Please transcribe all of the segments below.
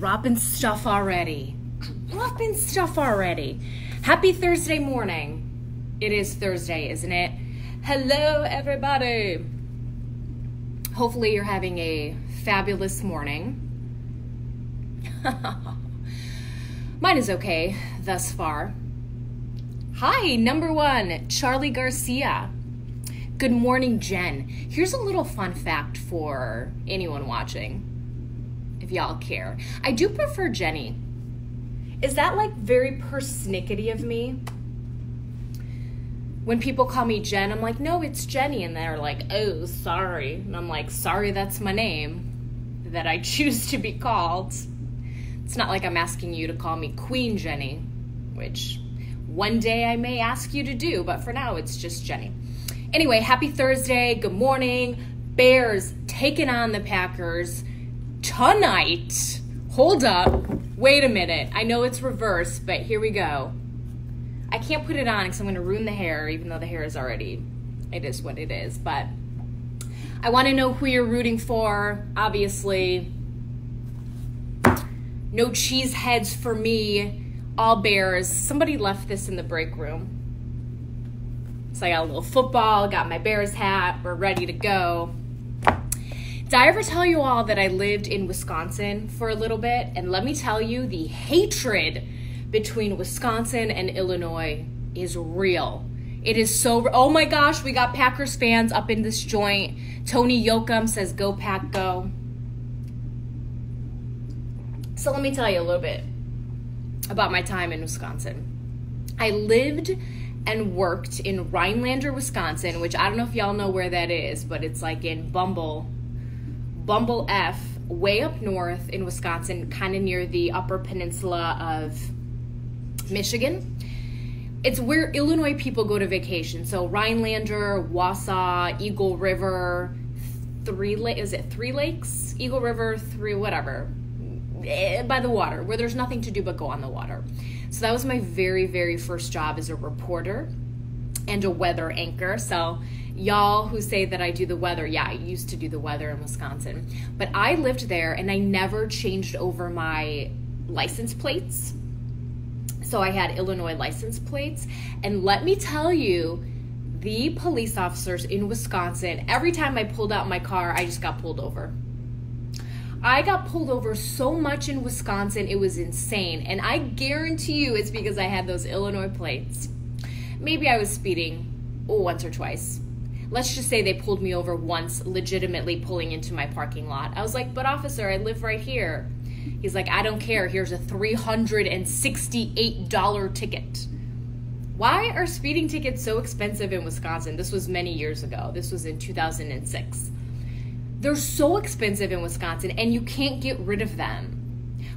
dropping stuff already. Happy Thursday morning. It is Thursday, isn't it? Hello, everybody. Hopefully you're having a fabulous morning. Mine is okay thus far. Hi, number one, Charlie Garcia. Good morning, Jen. Here's a little fun fact for anyone watching, if y'all care. I do prefer Jenny. Is that like very persnickety of me? When people call me Jen, I'm like, no, it's Jenny. And they're like, oh, sorry. And I'm like, sorry, that's my name that I choose to be called. It's not like I'm asking you to call me Queen Jenny, which one day I may ask you to do, but for now it's just Jenny. Anyway, happy Thursday. Good morning. Bears taking on the Packers tonight. Hold up. Wait a minute. I know it's reversed, but here we go. I can't put it on because I'm going to ruin the hair, even though the hair is already, it is what it is. But I want to know who you're rooting for. Obviously, no cheese heads for me. All Bears. Somebody left this in the break room. So I got a little football, got my Bears hat. We're ready to go. Did I ever tell you all that I lived in Wisconsin for a little bit? And let me tell you, the hatred between Wisconsin and Illinois is real. It is so, oh my gosh, we got Packers fans up in this joint. Tony Yoakum says, go Pack, go. So let me tell you a little bit about my time in Wisconsin. I lived and worked in Rhinelander, Wisconsin, which I don't know if y'all know where that is, but it's like in Bumble F, way up north in Wisconsin, kind of near the upper peninsula of Michigan. It's where Illinois people go to vacation. So Rhinelander, Wausau, Eagle River, Three Lakes? Eagle River, whatever. By the water, where there's nothing to do but go on the water. So that was my very, very first job as a reporter and a weather anchor. So y'all who say that I do the weather, yeah, I used to do the weather in Wisconsin. But I lived there and I never changed over my license plates. So I had Illinois license plates. And let me tell you, the police officers in Wisconsin, every time I pulled out my car, I just got pulled over. I got pulled over so much in Wisconsin, it was insane. And I guarantee you it's because I had those Illinois plates. Maybe I was speeding once or twice. Let's just say they pulled me over once, legitimately pulling into my parking lot. I was like, but officer, I live right here. He's like, I don't care. Here's a $368 ticket. Why are speeding tickets so expensive in Wisconsin? This was many years ago. This was in 2006. They're so expensive in Wisconsin, and you can't get rid of them.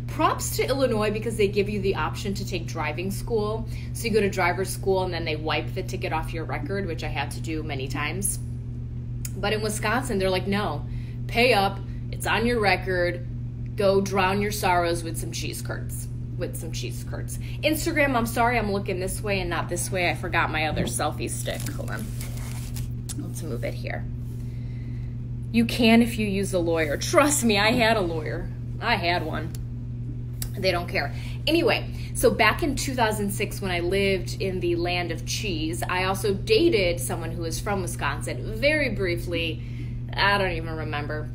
Props to Illinois because they give you the option to take driving school. So you go to driver's school, and then they wipe the ticket off your record, which I had to do many times. But in Wisconsin, they're like, no, pay up. It's on your record. Go drown your sorrows with some cheese curds. Instagram, I'm sorry, I'm looking this way and not this way. I forgot my other selfie stick. Hold on. Let's move it here. You can if you use a lawyer. Trust me, I had a lawyer. I had one. They don't care. Anyway, so back in 2006 when I lived in the land of cheese, I also dated someone who was from Wisconsin very briefly. I don't even remember.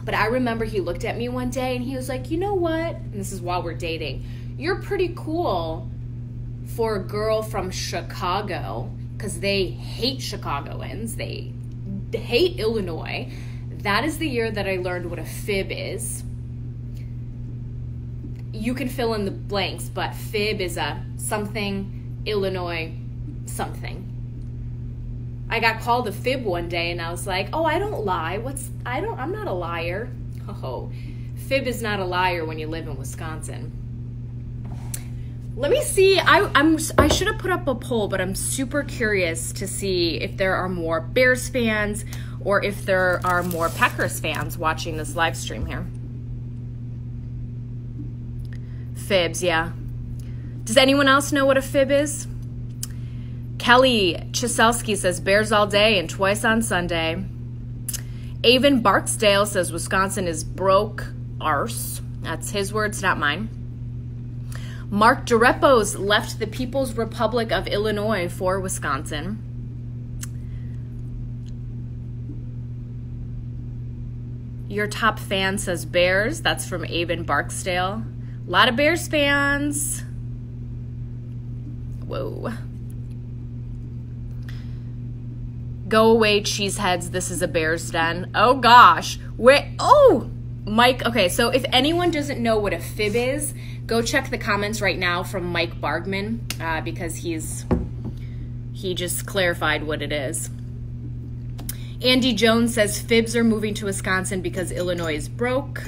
But I remember he looked at me one day and he was like, you know what? And this is while we're dating. You're pretty cool for a girl from Chicago because they hate Chicagoans. They hate Illinois. That is the year that I learned what a fib is. You can fill in the blanks, but fib is a something, Illinois, something. I got called a fib one day and I was like, oh, I don't lie. I'm not a liar. Oh, fib is not a liar when you live in Wisconsin. Let me see. I should have put up a poll, but I'm super curious to see if there are more Bears fans or if there are more Packers fans watching this live stream here. Fibs, yeah. Does anyone else know what a fib is? Kelly Chiselski says Bears all day and twice on Sunday. Avon Barksdale says Wisconsin is broke arse. That's his words, not mine. Mark DeRepos left the People's Republic of Illinois for Wisconsin. Your top fan says Bears. That's from Avon Barksdale. A lot of Bears fans. Whoa. Go away, cheeseheads. This is a Bears den. Oh, gosh. Wait. Oh, Mike. Okay, so if anyone doesn't know what a fib is, go check the comments right now from Mike Bargman because he just clarified what it is. Andy Jones says fibs are moving to Wisconsin because Illinois is broke.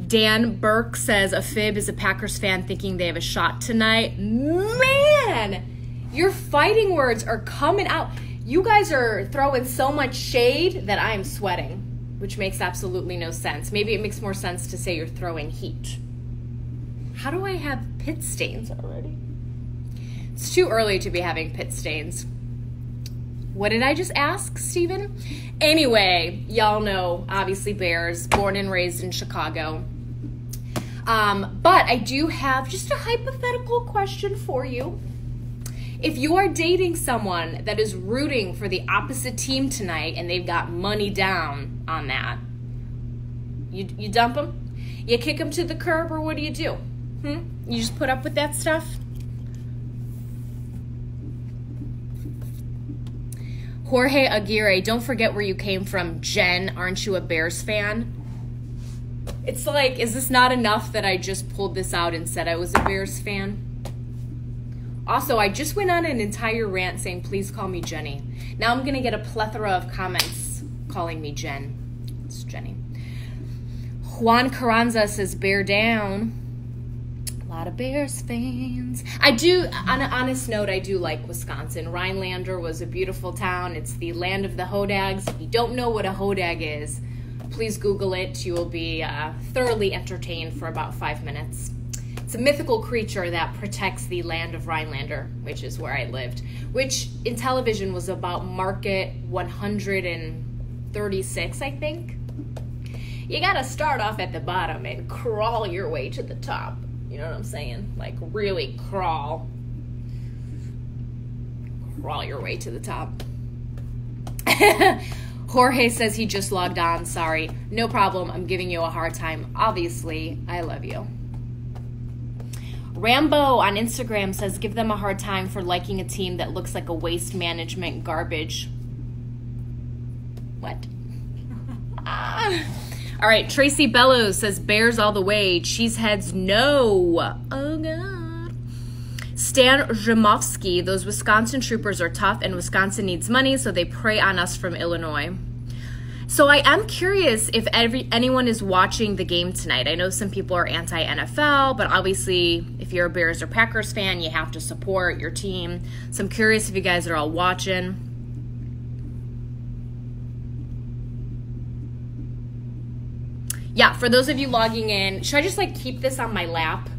Dan Burke says a fib is a Packers fan thinking they have a shot tonight. Man, your fighting words are coming out. You guys are throwing so much shade that I am sweating, which makes absolutely no sense. Maybe it makes more sense to say you're throwing heat. How do I have pit stains already? It's too early to be having pit stains. What did I just ask, Steven? Anyway, y'all know, obviously Bears, born and raised in Chicago. But I do have just a hypothetical question for you. If you are dating someone that is rooting for the opposite team tonight and they've got money down on that, you dump them? You kick them to the curb, or what do? You just put up with that stuff? Jorge Aguirre, don't forget where you came from. Jen, aren't you a Bears fan? It's like, is this not enough that I just pulled this out and said I was a Bears fan? Also, I just went on an entire rant saying, please call me Jenny. Now I'm going to get a plethora of comments calling me Jen. It's Jenny. Juan Carranza says, bear down. A lot of Bears fans. I do, on an honest note, I do like Wisconsin. Rhinelander was a beautiful town. It's the land of the hodags. If you don't know what a hodag is, please Google it. You will be thoroughly entertained for about 5 minutes. It's a mythical creature that protects the land of Rhinelander, which is where I lived, which in television was about Market 136, I think. You gotta start off at the bottom and crawl your way to the top. You know what I'm saying? Like, really crawl. Crawl your way to the top. Jorge says he just logged on. Sorry. No problem. I'm giving you a hard time. Obviously, I love you. Rambo on Instagram says, give them a hard time for liking a team that looks like a waste management garbage. What? All right, Tracy Bellows says, Bears all the way. Cheeseheads, no. Oh, God. Stan Jamovsky, those Wisconsin troopers are tough, and Wisconsin needs money, so they prey on us from Illinois. So I am curious if anyone is watching the game tonight. I know some people are anti-NFL, but obviously if you're a Bears or Packers fan, you have to support your team. So I'm curious if you guys are all watching. Yeah, for those of you logging in, should I just like keep this on my lap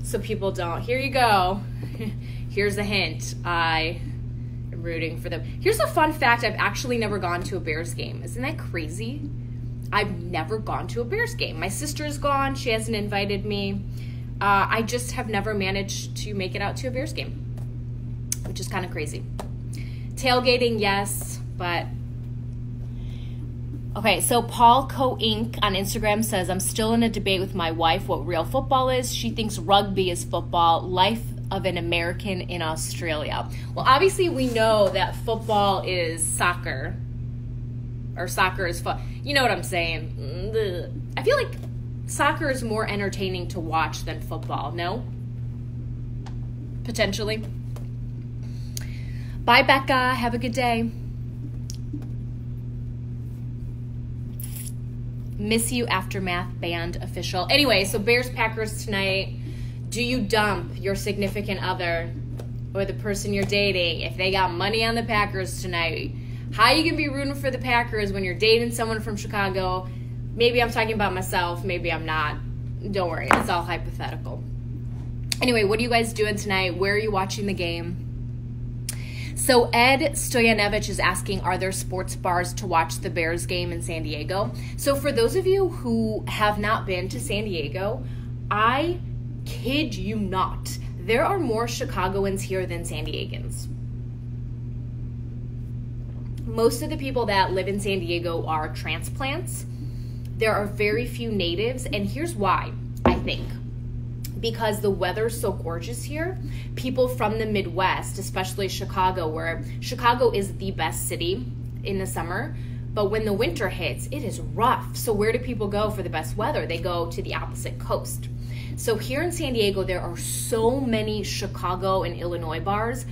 so people don't? Here you go. Here's a hint. I am rooting for them. Here's a fun fact. I've actually never gone to a Bears game. Isn't that crazy? I've never gone to a Bears game. My sister's gone. She hasn't invited me. I just have never managed to make it out to a Bears game, which is kind of crazy. Tailgating, yes, but... Okay, so Paul Co Inc. on Instagram says, I'm still in a debate with my wife what real football is. She thinks rugby is football, life of an American in Australia. Well, obviously we know that football is soccer, or soccer is football. You know what I'm saying? Ugh. I feel like soccer is more entertaining to watch than football, no? Potentially. Bye, Becca. Have a good day. Miss you, Aftermath Band official. Anyway, so Bears Packers tonight. Do you dump your significant other or the person you're dating if they got money on the Packers tonight? How you can be rooting for the Packers when you're dating someone from Chicago? Maybe I'm talking about myself. Maybe I'm not. Don't worry. It's all hypothetical. Anyway, what are you guys doing tonight? Where are you watching the game? So Ed Stoyanovich is asking, are there sports bars to watch the Bears game in San Diego? So for those of you who have not been to San Diego, I kid you not, there are more Chicagoans here than San Diegans. Most of the people that live in San Diego are transplants. There are very few natives, and here's why, I think. Because the weather's so gorgeous here, people from the Midwest, especially Chicago, where Chicago is the best city in the summer, but when the winter hits, it is rough. So where do people go for the best weather? They go to the opposite coast. So here in San Diego, there are so many Chicago and Illinois bars.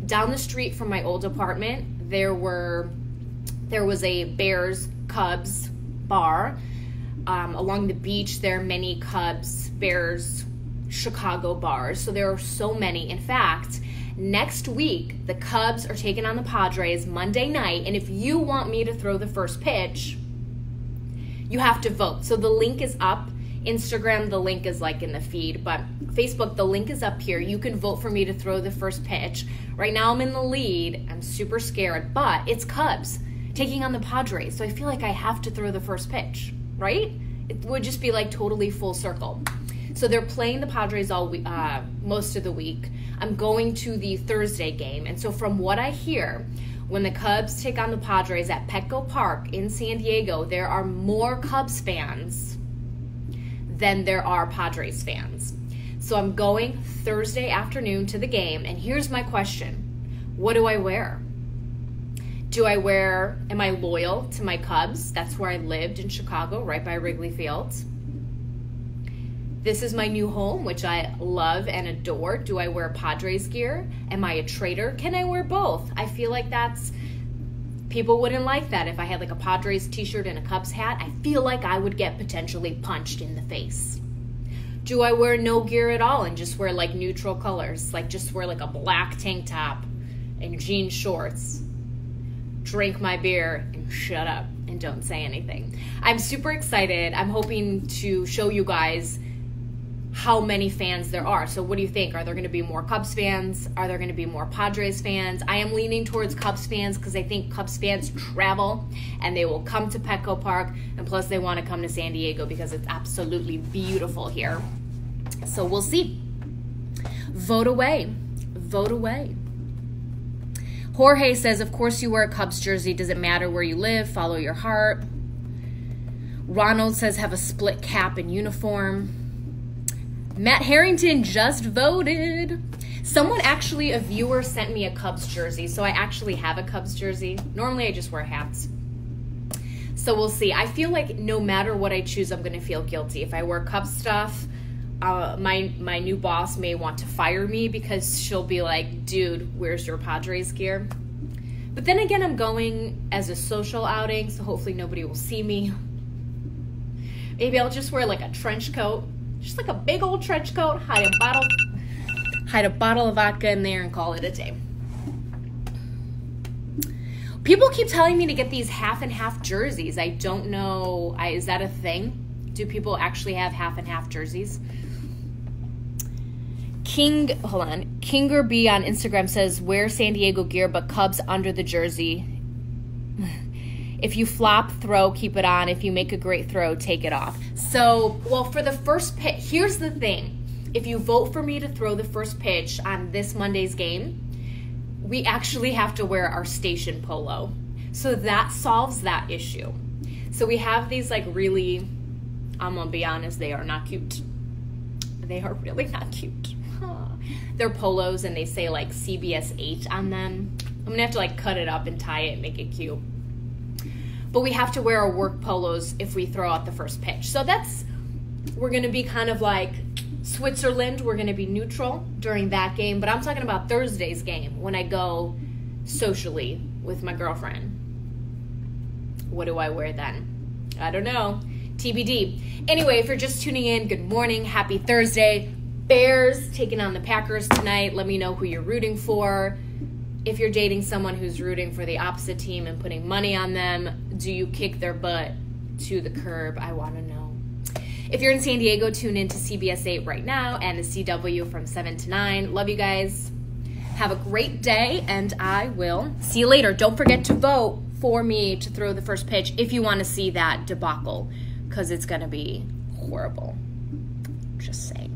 Down the street from my old apartment, there was a Bears Cubs bar. Along the beach, there are many Cubs, Bears, Chicago bars. So there are so many. In fact, next week, the Cubs are taking on the Padres Monday night. And if you want me to throw the first pitch, you have to vote. So the link is up. Instagram, the link is like in the feed. But Facebook, the link is up here. You can vote for me to throw the first pitch. Right now, I'm in the lead. I'm super scared. But it's Cubs taking on the Padres. So I feel like I have to throw the first pitch, right? It would just be like totally full circle. So they're playing the Padres all week, most of the week. I'm going to the Thursday game. And so from what I hear, when the Cubs take on the Padres at Petco Park in San Diego, there are more Cubs fans than there are Padres fans. So I'm going Thursday afternoon to the game. And here's my question. What do I wear? Am I loyal to my Cubs? That's where I lived in Chicago, right by Wrigley Field. This is my new home, which I love and adore. Do I wear Padres gear? Am I a traitor? Can I wear both? I feel like people wouldn't like that if I had like a Padres t-shirt and a Cubs hat. I feel like I would get potentially punched in the face. Do I wear no gear at all and just wear like neutral colors? Like just wear like a black tank top and jean shorts, drink my beer and shut up and don't say anything. I'm super excited. I'm hoping to show you guys how many fans there are. So what do you think? Are there going to be more Cubs fans? Are there going to be more Padres fans? I am leaning towards Cubs fans because I think Cubs fans travel and they will come to Petco Park, and plus they want to come to San Diego because it's absolutely beautiful here. So we'll see. Vote away. Vote away. Jorge says, of course you wear a Cubs jersey. Doesn't matter where you live. Follow your heart. Ronald says, have a split cap and uniform. Matt Harrington just voted. Someone actually, a viewer sent me a Cubs jersey. So I actually have a Cubs jersey. Normally I just wear hats. So we'll see. I feel like no matter what I choose, I'm going to feel guilty. If I wear Cubs stuff, my new boss may want to fire me because she'll be like, dude, where's your Padres gear? But then again, I'm going as a social outing, so hopefully nobody will see me. Maybe I'll just wear like a trench coat. Just like a big old trench coat, hide a bottle of vodka in there and call it a day. People keep telling me to get these half and half jerseys. I don't know, is that a thing? Do people actually have half and half jerseys? Kinger B on Instagram says, wear San Diego gear but Cubs under the jersey. If you flop, throw, keep it on. If you make a great throw, take it off. So, well, for the first pitch, here's the thing. If you vote for me to throw the first pitch on this Monday's game, we actually have to wear our station polo. So that solves that issue. So we have these like really, I'm going to be honest, they are not cute. They are really not cute. They're polos and they say like CBS 8 on them. I'm going to have to like cut it up and tie it and make it cute. But we have to wear our work polos if we throw out the first pitch. So we're going to be kind of like Switzerland. We're going to be neutral during that game. But I'm talking about Thursday's game when I go socially with my girlfriend. What do I wear then? I don't know. TBD. Anyway, if you're just tuning in, good morning. Happy Thursday. Bears taking on the Packers tonight. Let me know who you're rooting for. If you're dating someone who's rooting for the opposite team and putting money on them, do you kick their butt to the curb? I want to know. If you're in San Diego, tune in to CBS 8 right now and the CW from 7 to 9. Love you guys. Have a great day, and I will see you later. Don't forget to vote for me to throw the first pitch if you want to see that debacle, because it's going to be horrible. Just saying.